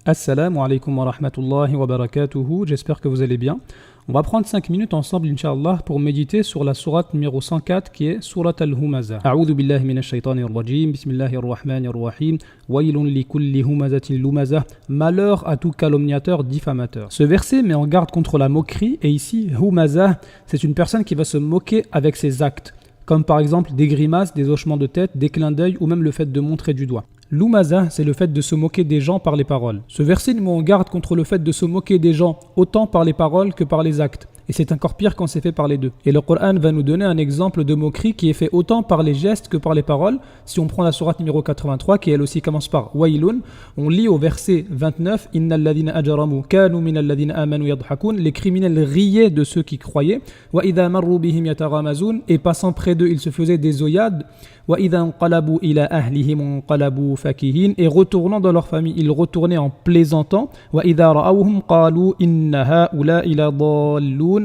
Assalamu alaikum wa rahmatullahi wa barakatuhu, j'espère que vous allez bien. On va prendre 5 minutes ensemble, Inch'Allah, pour méditer sur la sourate numéro 104 qui est sourate al-Humaza. A'udhu billahi minash shaitanir rajim, bismillahir rahmanir rahim, wailun li kulli humazatin lumaza, malheur à tout calomniateur, diffamateur. Ce verset met en garde contre la moquerie, et ici, Humaza, c'est une personne qui va se moquer avec ses actes, comme par exemple des grimaces, des hochements de tête, des clins d'œil ou même le fait de montrer du doigt. L'Humaza, c'est le fait de se moquer des gens par les paroles. Ce verset nous met en garde contre le fait de se moquer des gens autant par les paroles que par les actes. Et c'est encore pire quand c'est fait par les deux. Et le Coran va nous donner un exemple de moquerie qui est fait autant par les gestes que par les paroles. Si on prend la sourate numéro 83, qui elle aussi commence par Wailun, on lit au verset 29 Innal ladhina ajramu kanu minal ladhina amanu yadhakun. Les criminels riaient de ceux qui croyaient. Wa idha marru bihim yataramazun. Et passant près d'eux, ils se faisaient des oyades. Wa idha anqalabu ila ahlihim anqalabu fakihin. Et retournant dans leur famille, ils retournaient en plaisantant. Wa idha ra'awhum qalu inna ha'ula'i ladallun.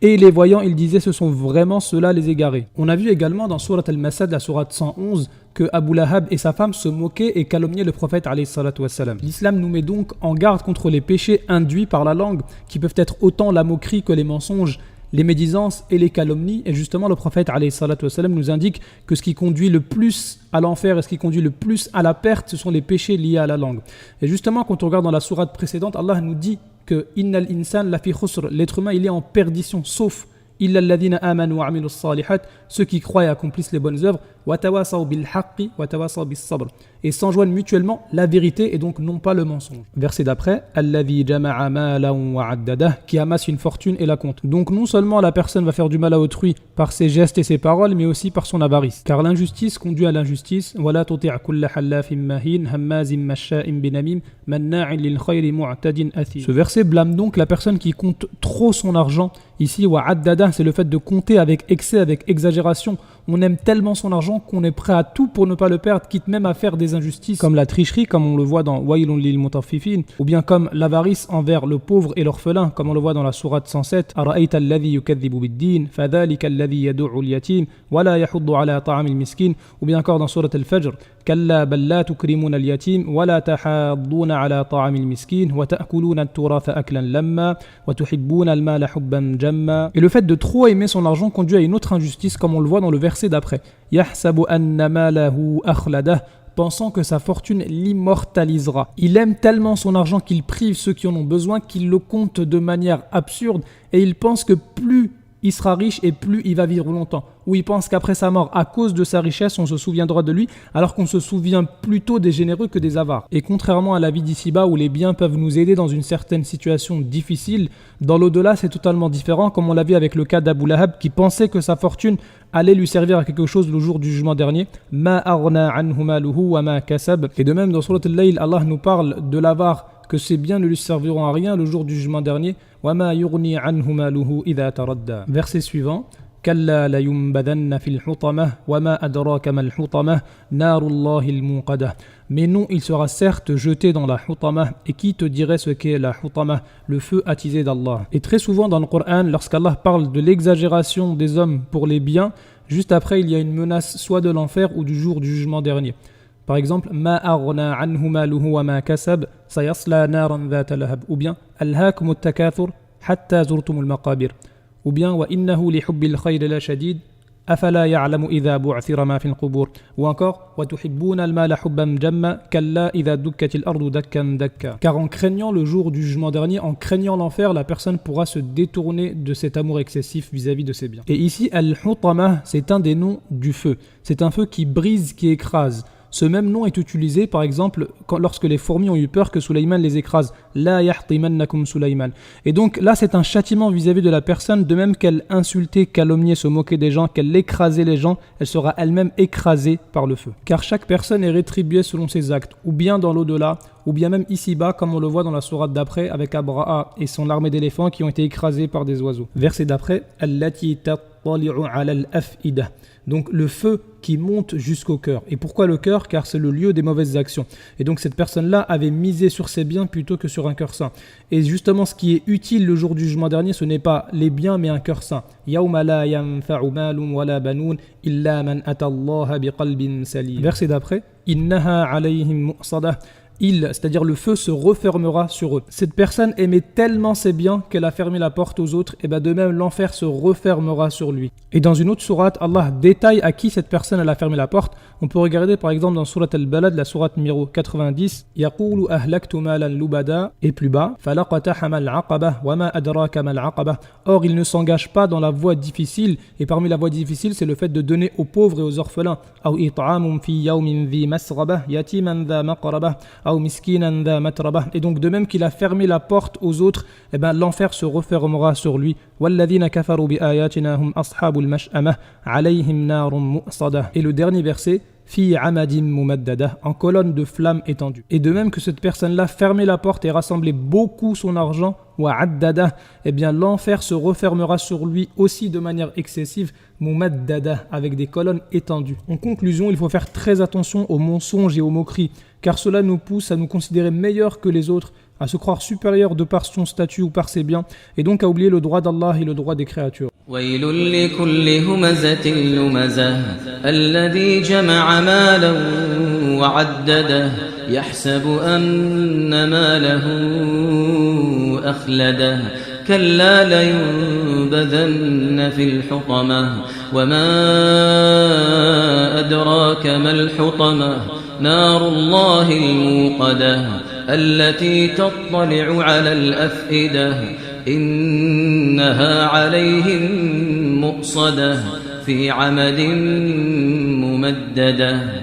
Et les voyants, ils disaient, ce sont vraiment ceux-là les égarés. On a vu également dans Surat al-Masad, la sourate 111, que Abu Lahab et sa femme se moquaient et calomniaient le prophète alayhi salatu wassalam. L'islam nous met donc en garde contre les péchés induits par la langue, qui peuvent être autant la moquerie que les mensonges, les médisances et les calomnies. Et justement, le prophète alayhi salatu wassalam nous indique que ce qui conduit le plus à l'enfer et ce qui conduit le plus à la perte, ce sont les péchés liés à la langue. Et justement, quand on regarde dans la sourate précédente, Allah nous dit que innal insan lafi khusr, l'être humain il est en perdition, sauf illa alladhina amanu wa amilus salihat, ceux qui croient et accomplissent les bonnes œuvres, wa tawasaw bil haqqi wa tawasaw bis sabr, et s'enjoignent mutuellement la vérité et donc non pas le mensonge. Verset d'après, alladhi jama'a malan wa addadah, qui amasse une fortune et la compte. Donc non seulement la personne va faire du mal à autrui par ses gestes et ses paroles, mais aussi par son avarice, car l'injustice conduit à l'injustice. Wala tuti' kulla hallafin mahin hammazin masha'in binamim manna'in lil khayri mu'tadin athim. Ce verset blâme donc la personne qui compte trop son argent. Ici, wa addada, c'est le fait de compter avec excès, avec exagération. On aime tellement son argent qu'on est prêt à tout pour ne pas le perdre, quitte même à faire des injustices, comme la tricherie, comme on le voit dans Wailun lil mutaffifin, ou bien comme l'avarice envers le pauvre et l'orphelin, comme on le voit dans la sourate 107. Ara'ayta alladhi yukadhibu bid-din, fadhalika alladhi yad'u al-yatim, wa la yahuddu ala ta'amil miskin, ou bien encore dans sourate al-Fajr. كلا بل لا تكرمون اليتيم ولا تحاضون على طعام المسكين وتأكلون التراث أكلا لما وتحبون المال حبا جما. Et le fait de trop aimer son argent conduit à une autre injustice, comme on le voit dans le verset d'après. يحسب أن ماله أخلده, pensant que sa fortune l'immortalisera. Il aime tellement son argent qu'il prive ceux qui en ont besoin, qu'il le compte de manière absurde, et il pense que plus il sera riche et plus il va vivre longtemps. Ou il pense qu'après sa mort, à cause de sa richesse, on se souviendra de lui, alors qu'on se souvient plutôt des généreux que des avares. Et contrairement à la vie d'ici-bas où les biens peuvent nous aider dans une certaine situation difficile, dans l'au-delà c'est totalement différent, comme on l'a vu avec le cas d'Abu Lahab qui pensait que sa fortune allait lui servir à quelque chose le jour du jugement dernier. Ma aghna anhu maluhu wa ma kasab. Et de même dans Surat al-Layl, Allah nous parle de l'avare, que ses biens ne lui serviront à rien le jour du jugement dernier. وَمَا يُغْنِي عَنْهُ مَالُهُ إِذَا تَرَدَّى. Verset suivant. كَلَّا لَيُنْبَذَنَّ فِي الْحُطَمَةِ وَمَا أَدْرَاكَ مَا الْحُطَمَةِ نَارُ اللَّهِ الْمُوقَدَةِ. Mais non, il sera certes jeté dans la hutama. Et qui te dirait ce qu'est la hutama? Le feu attisé d'Allah. Et très souvent dans le Coran, lorsqu'Allah parle de l'exagération des hommes pour les biens, juste après il y a une menace soit de l'enfer ou du jour du jugement dernier. Par exemple, ma aghna anhu maluhu wa ma kasab sayasla naran dhata lahab, ou bien alhaakum at-takathur hatta zurtumul maqabir, ou bien wa innahu li hubbil khayri la shadid afala ya'lamu idha bu'thira ma fil qubur, ou encore wa tuhibbuna al-mala hubban jamma kalla idha dukkatil ardu dakkan dakka. Car en craignant le jour du jugement dernier, en craignant l'enfer, la personne pourra se détourner de cet amour excessif vis-à-vis de ses biens. Et ici, al-hutama, c'est un des noms du feu. C'est un feu qui brise, qui écrase. Ce même nom est utilisé par exemple lorsque les fourmis ont eu peur que Sulayman les écrase. La yahtimannakum Sulayman. Et donc là c'est un châtiment vis-à-vis de la personne, de même qu'elle insultait, calomniait, se moquait des gens, qu'elle écrasait les gens, elle sera elle-même écrasée par le feu. Car chaque personne est rétribuée selon ses actes, ou bien dans l'au-delà, ou bien même ici-bas, comme on le voit dans la sourate d'après avec Abraha et son armée d'éléphants qui ont été écrasés par des oiseaux. Verset d'après, allati tattali'u 'ala al-af'idah. Donc le feu qui monte jusqu'au cœur. Et pourquoi le cœur? Car c'est le lieu des mauvaises actions. Et donc cette personne-là avait misé sur ses biens plutôt que sur un cœur saint. Et justement ce qui est utile le jour du jugement dernier, ce n'est pas les biens mais un cœur saint. Yawma la yanfa'u malun wala banun illa man ata Allah biqalbin salim. Verset d'après, innaha alayhim mu'sadah c'est-à-dire le feu se refermera sur eux. Cette personne aimait tellement ses biens qu'elle a fermé la porte aux autres, et bien de même l'enfer se refermera sur lui. Et dans une autre sourate, Allah détaille à qui cette personne elle a fermé la porte. On peut regarder par exemple dans sourate Al-Balad, la sourate numéro 90, Yaqulu ahlaktu malan lubada, et plus bas, falaqatahama al-aqaba wa ma adraka ma al-aqaba. Or, il ne s'engage pas dans la voie difficile, et parmi la voie difficile, c'est le fait de donner aux pauvres et aux orphelins. Aw it'amun fi yawmin dhi masraba yatiman dha maqraba aw miskinan dha matraba. Et donc de même qu'il a fermé la porte aux autres, eh ben l'enfer se refermera sur lui. Walladhina kafaru bi ayatina hum ashabul mash'amah alayhim narun mu'sada. Et le dernier verset, fi amadim mumaddada, en colonne de flammes étendues. Et de même que cette personne-là fermait la porte et rassemblait beaucoup son argent, wa addada, eh bien l'enfer se refermera sur lui aussi de manière excessive, mumaddada, avec des colonnes étendues. En conclusion, il faut faire très attention aux mensonges et aux moqueries, car cela nous pousse à nous considérer meilleurs que les autres, à se croire supérieur de par son statut ou par ses biens, et donc à oublier le droit d'Allah et le droit des créatures. ويل لكل همزة لمزة الذي جمع مالا وعدده يحسب أن ماله أخلده كلا لينبذن في الحطمة وما أدراك ما الحطمة نار الله الموقدة التي تطلع على الأفئدة إنها عليهم مؤصدة في عمد ممددة.